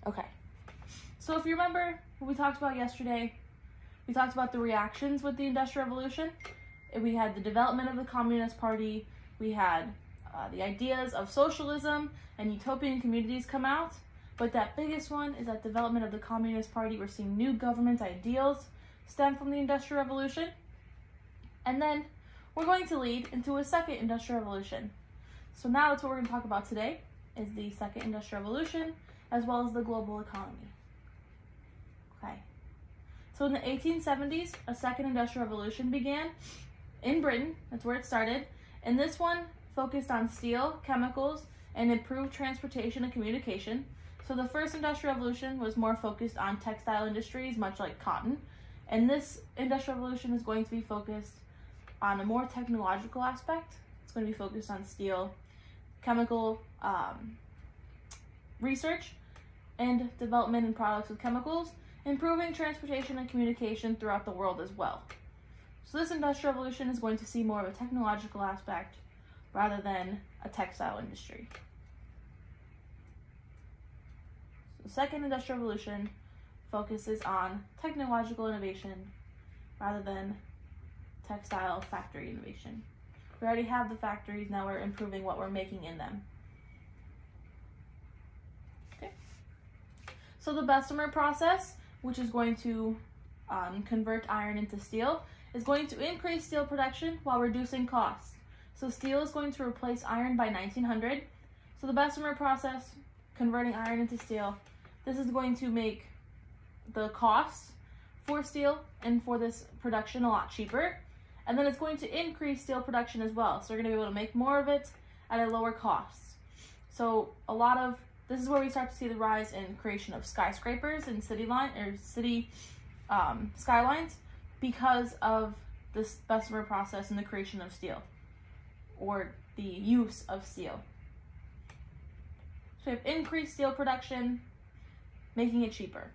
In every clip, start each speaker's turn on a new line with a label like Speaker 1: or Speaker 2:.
Speaker 1: Okay, so if you remember what we talked about yesterday, we talked about the reactions with the Industrial Revolution. We had the development of the Communist Party, we had the ideas of socialism and utopian communities come out, but that biggest one is that development of the Communist Party. We're seeing new government ideals stem from the Industrial Revolution, and then we're going to lead into a second Industrial Revolution. So now that's what we're going to talk about today, is the second Industrial Revolution, as well as the global economy. Okay. So in the 1870s, a second Industrial Revolution began in Britain. That's where it started. And this one focused on steel, chemicals, and improved transportation and communication. So the first Industrial Revolution was more focused on textile industries, much like cotton. And this Industrial Revolution is going to be focused on a more technological aspect. It's going to be focused on steel, chemical research, and development and products with chemicals, improving transportation and communication throughout the world as well. So this Industrial Revolution is going to see more of a technological aspect rather than a textile industry. So the second Industrial Revolution focuses on technological innovation rather than textile factory innovation. We already have the factories, now we're improving what we're making in them. Okay. So the Bessemer process, which is going to convert iron into steel, is going to increase steel production while reducing costs. So steel is going to replace iron by 1900. So the Bessemer process, converting iron into steel, this is going to make the costs for steel and for this production a lot cheaper. And then it's going to increase steel production as well. So we're going to be able to make more of it at a lower cost. So this is where we start to see the rise in creation of skyscrapers and city skylines because of this Bessemer process and the creation of steel, or the use of steel. So we have increased steel production, making it cheaper.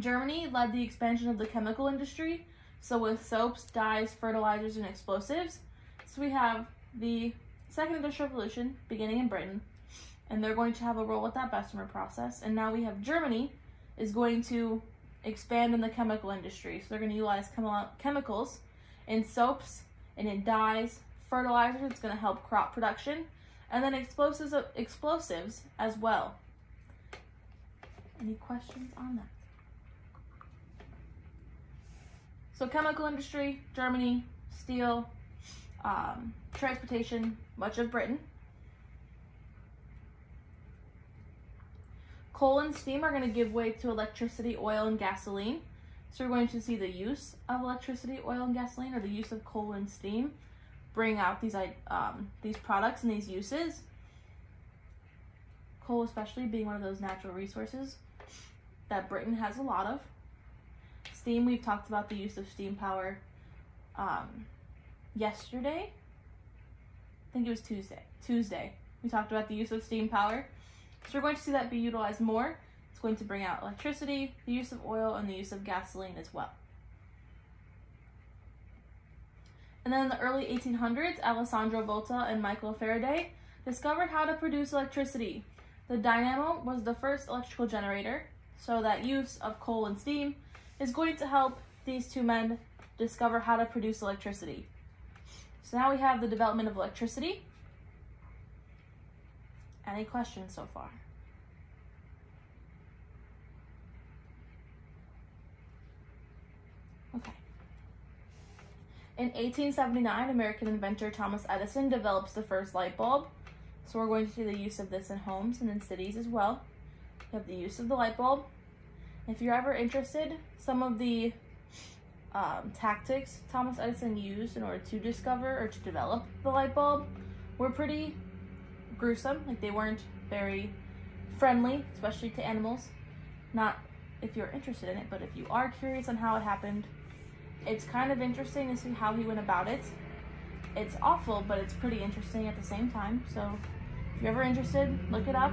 Speaker 1: Germany led the expansion of the chemical industry, so with soaps, dyes, fertilizers, and explosives. So we have the second Industrial Revolution beginning in Britain, and they're going to have a role with that Bessemer process. And now we have Germany is going to expand in the chemical industry. So they're going to utilize chemicals in soaps and in dyes, fertilizers. It's going to help crop production, and then explosives as well. Any questions on that? So chemical industry, Germany, steel, transportation, much of Britain. Coal and steam are going to give way to electricity, oil, and gasoline. So we're going to see the use of electricity, oil, and gasoline, or the use of coal and steam, bring out these products and these uses. Coal especially being one of those natural resources that Britain has a lot of. Steam, we've talked about the use of steam power yesterday. I think it was Tuesday. We talked about the use of steam power. So we're going to see that be utilized more. It's going to bring out electricity, the use of oil, and the use of gasoline as well. And then in the early 1800s, Alessandro Volta and Michael Faraday discovered how to produce electricity. The dynamo was the first electrical generator, so that use of coal and steam is going to help these two men discover how to produce electricity. So now we have the development of electricity. Any questions so far? Okay. In 1879, American inventor Thomas Edison develops the first light bulb. So we're going to see the use of this in homes and in cities as well. We have the use of the light bulb. If you're ever interested, some of the tactics Thomas Edison used in order to discover or to develop the light bulb were pretty gruesome. Like, they weren't very friendly, especially to animals. Not if you're interested in it, but if you are curious on how it happened, it's kind of interesting to see how he went about it. It's awful, but it's pretty interesting at the same time. So if you're ever interested, look it up.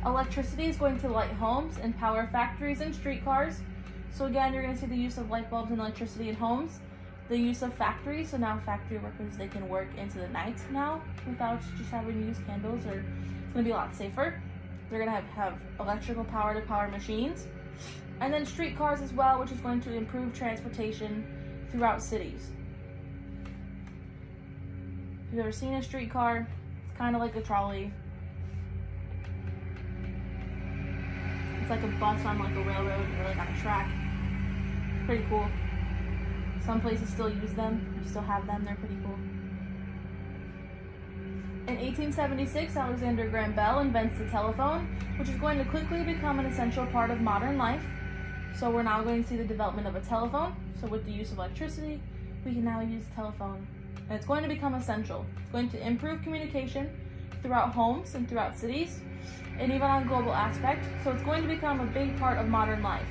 Speaker 1: Electricity is going to light homes and power factories and streetcars. So again, you're going to see the use of light bulbs and electricity in homes. The use of factories, so now factory workers, they can work into the night now without just having to use candles, or it's going to be a lot safer. They're going to have electrical power to power machines. And then streetcars as well, which is going to improve transportation throughout cities. If you've ever seen a streetcar, it's kind of like a trolley. It's like a bus on like a railroad or like on a track. Pretty cool. Some places still use them, still have them, they're pretty cool. In 1876, Alexander Graham Bell invents the telephone, which is going to quickly become an essential part of modern life. So we're now going to see the development of a telephone. So with the use of electricity, we can now use the telephone. And it's going to become essential. It's going to improve communication throughout homes and throughout cities, and even on a global aspect. So it's going to become a big part of modern life.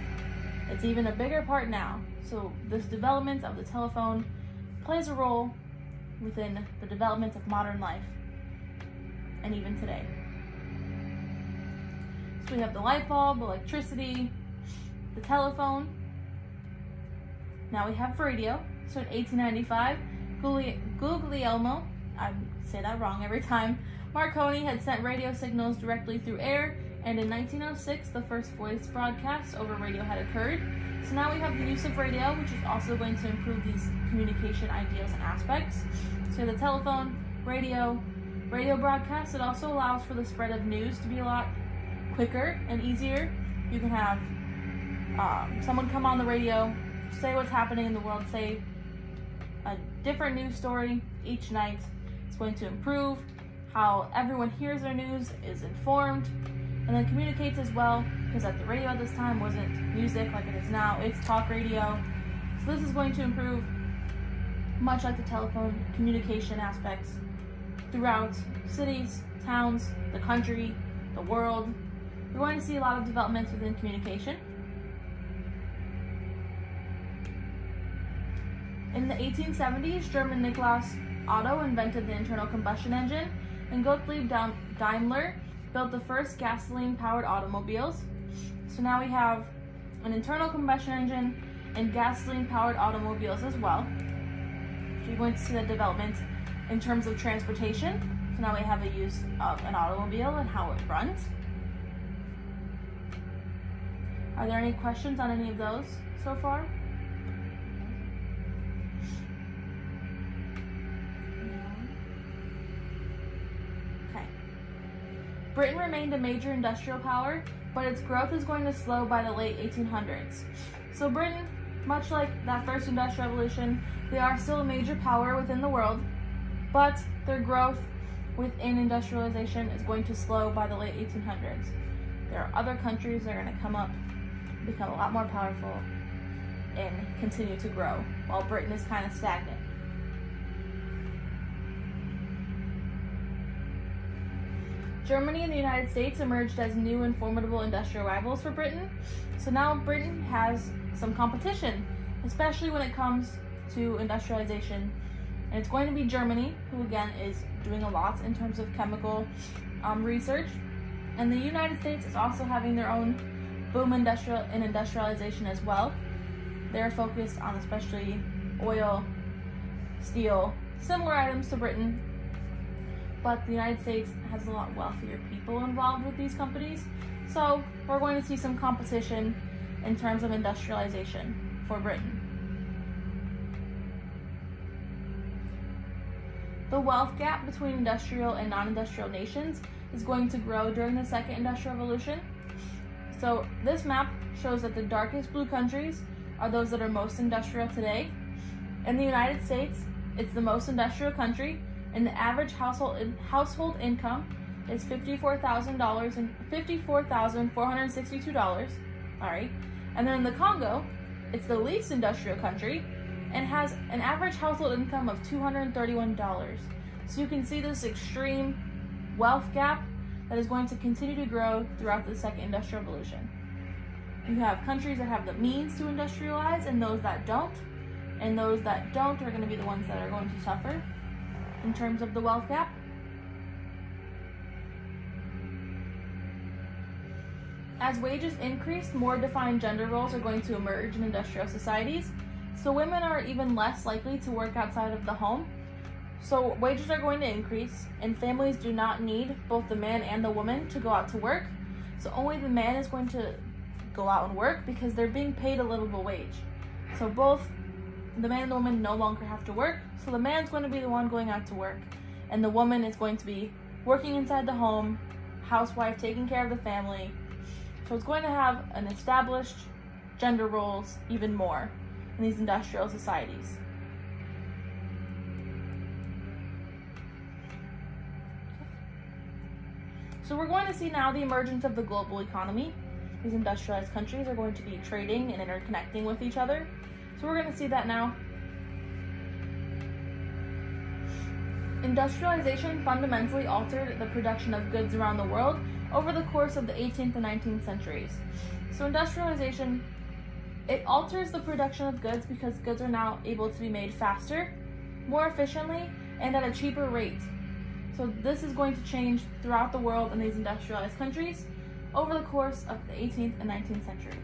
Speaker 1: It's even a bigger part now. So this development of the telephone plays a role within the development of modern life, and even today. So we have the light bulb, electricity, the telephone. Now we have radio. So in 1895, Guglielmo, I say that wrong every time, Marconi had sent radio signals directly through air, and in 1906, the first voice broadcast over radio had occurred. So now we have the use of radio, which is also going to improve these communication ideals and aspects. So the telephone, radio broadcast, it also allows for the spread of news to be a lot quicker and easier. You can have someone come on the radio, say what's happening in the world, say a different news story each night. It's going to improve how everyone hears their news, is informed, and then communicates as well, because at the radio at this time wasn't music like it is now, it's talk radio. So this is going to improve, much like the telephone, communication aspects throughout cities, towns, the country, the world. We're going to see a lot of developments within communication. In the 1870s, German Nikolaus Otto invented the internal combustion engine, and Gottlieb Daimler built the first gasoline-powered automobiles. So now we have an internal combustion engine and gasoline-powered automobiles as well. So you're going to see that development in terms of transportation. So now we have a use of an automobile and how it runs. Are there any questions on any of those so far? Britain remained a major industrial power, but its growth is going to slow by the late 1800s. So Britain, much like that first industrial revolution, they are still a major power within the world, but their growth within industrialization is going to slow by the late 1800s. There are other countries that are going to come up, become a lot more powerful, and continue to grow, while Britain is kind of stagnant. Germany and the United States emerged as new and formidable industrial rivals for Britain. So now Britain has some competition, especially when it comes to industrialization. And it's going to be Germany, who again is doing a lot in terms of chemical research. And the United States is also having their own boom in industrialization as well. They're focused on especially oil, steel, similar items to Britain. But the United States has a lot wealthier people involved with these companies. So we're going to see some competition in terms of industrialization for Britain. The wealth gap between industrial and non-industrial nations is going to grow during the Second Industrial Revolution. So this map shows that the darkest blue countries are those that are most industrial today. In the United States, it's the most industrial country, and the average household income is $54,462. And then in the Congo, it's the least industrial country and has an average household income of $231. So you can see this extreme wealth gap that is going to continue to grow throughout the Second Industrial Revolution. You have countries that have the means to industrialize and those that don't, and those that don't are going to be the ones that are going to suffer in terms of the wealth gap. As wages increase, more defined gender roles are going to emerge in industrial societies. So women are even less likely to work outside of the home. So wages are going to increase, and families do not need both the man and the woman to go out to work. So only the man is going to go out and work because they're being paid a livable wage. So both the man and the woman no longer have to work. So the man's going to be the one going out to work, and the woman is going to be working inside the home, housewife, taking care of the family. So it's going to have an established gender roles even more in these industrial societies. So we're going to see now the emergence of the global economy. These industrialized countries are going to be trading and interconnecting with each other. So we're going to see that now. Industrialization fundamentally altered the production of goods around the world over the course of the 18th and 19th centuries. So industrialization, it alters the production of goods because goods are now able to be made faster, more efficiently, and at a cheaper rate. So this is going to change throughout the world in these industrialized countries over the course of the 18th and 19th centuries.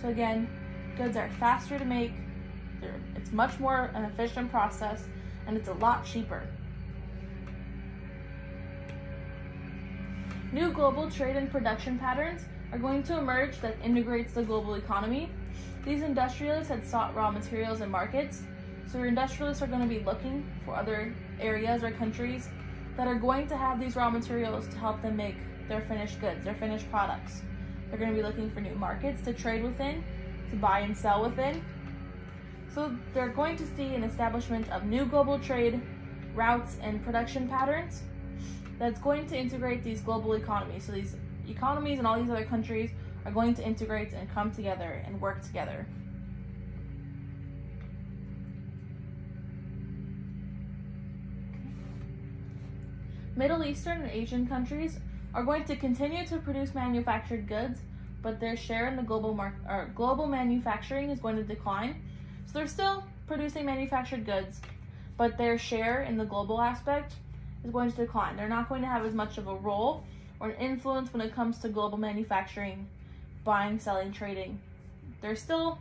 Speaker 1: So again, goods are faster to make, it's much more an efficient process, and it's a lot cheaper. New global trade and production patterns are going to emerge that integrates the global economy. These industrialists had sought raw materials and markets, so your industrialists are going to be looking for other areas or countries that are going to have these raw materials to help them make their finished goods, their finished products. They're going to be looking for new markets to trade within, to buy and sell within. So they're going to see an establishment of new global trade routes and production patterns that's going to integrate these global economies. So these economies and all these other countries are going to integrate and come together and work together. Middle Eastern and Asian countries are going to continue to produce manufactured goods, but their share in the global manufacturing is going to decline. So they're still producing manufactured goods, but their share in the global aspect is going to decline. They're not going to have as much of a role or an influence when it comes to global manufacturing, buying, selling, trading. They're still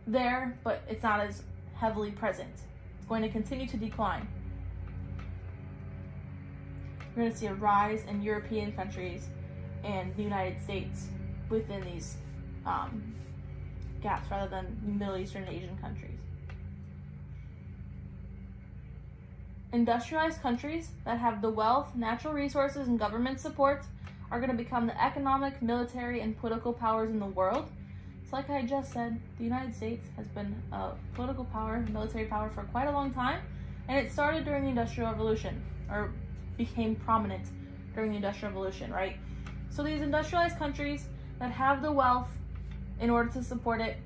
Speaker 1: there, but it's not as heavily present. It's going to continue to decline. We're going to see a rise in European countries and the United States within these gaps rather than Middle Eastern and Asian countries. Industrialized countries that have the wealth, natural resources, and government support are going to become the economic, military, and political powers in the world. So like I just said, the United States has been a political power, military power for quite a long time, and it started during the Industrial Revolution, or became prominent during the Industrial Revolution, right? So these industrialized countries that have the wealth in order to support it,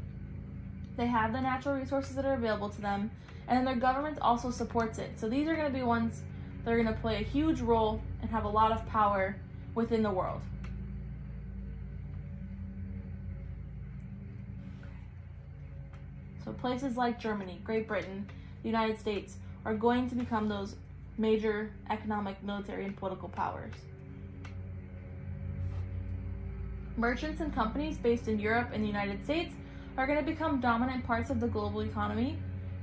Speaker 1: they have the natural resources that are available to them, and then their government also supports it. So these are going to be ones that are going to play a huge role and have a lot of power within the world. So places like Germany, Great Britain, the United States are going to become those major economic, military, and political powers. Merchants and companies based in Europe and the United States are going to become dominant parts of the global economy.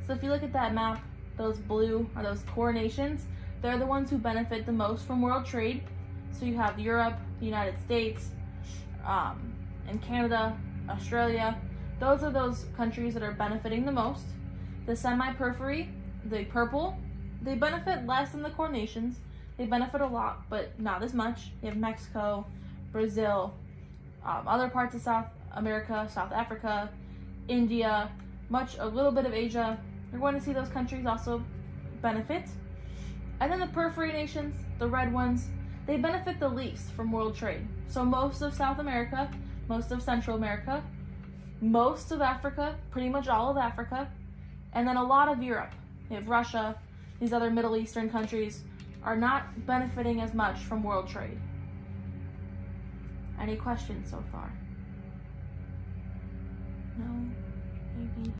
Speaker 1: So if you look at that map, those blue are those core nations. They're the ones who benefit the most from world trade. So you have Europe, the United States, and Canada, Australia. Those are those countries that are benefiting the most. The semi-periphery, the purple, they benefit less than the core nations. They benefit a lot, but not as much. You have Mexico, Brazil, other parts of South America, South Africa, India, a little bit of Asia. You're going to see those countries also benefit. And then the periphery nations, the red ones, they benefit the least from world trade. So most of South America, most of Central America, most of Africa, pretty much all of Africa, and then a lot of Europe. You have Russia, these other Middle Eastern countries are not benefiting as much from world trade. Any questions so far? No? Maybe?